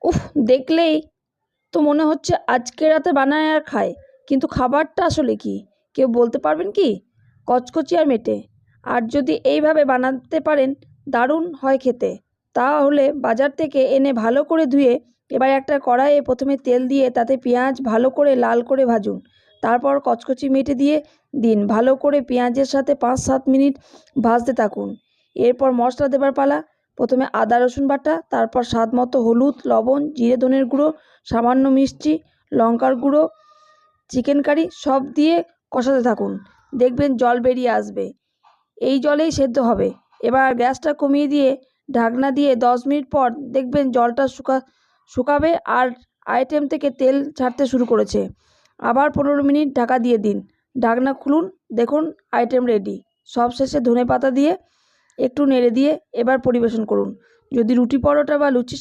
উফ, দেখলেই তো মনে হচ্ছে আজকে রাতে বানায় আর খায়, কিন্তু খাবারটা আসলে কি কেউ বলতে পারবেন কি? কচকচি আর মেটে। আর যদি এইভাবে বানাতে পারেন, দারুণ হয় খেতে। তাহলে বাজার থেকে এনে ভালো করে ধুয়ে এবার একটা কড়াইয়ে প্রথমে তেল দিয়ে তাতে পেঁয়াজ ভালো করে লাল করে ভাজুন। তারপর কচকচি মেটে দিয়ে দিন, ভালো করে পেঁয়াজের সাথে 5-7 মিনিট ভাজতে থাকুন। এরপর মশলা দেবার পালা। প্রথমে আদা রসুন বাটা, তারপর স্বাদ মতো হলুদ, লবণ, জিরে ধনের গুঁড়ো, সামান্য মিষ্টি, লঙ্কার গুঁড়ো, চিকেন কারি সব দিয়ে কষাতে থাকুন। দেখবেন জল বেরিয়ে আসবে, এই জলেই সেদ্ধ হবে। এবার গ্যাসটা কমিয়ে দিয়ে ঢাকনা দিয়ে 10 মিনিট পর দেখবেন জলটা শুকাবে আর আইটেম থেকে তেল ছাড়তে শুরু করেছে। আবার 15 মিনিট ঢাকা দিয়ে দিন। ঢাকনা খুলুন, দেখুন আইটেম রেডি। সবশেষে ধনেপাতা দিয়ে একটু নেড়ে দিয়ে এবার পরিবেশন করুন। যদি রুটি, পরোটা বা লুচির সাথে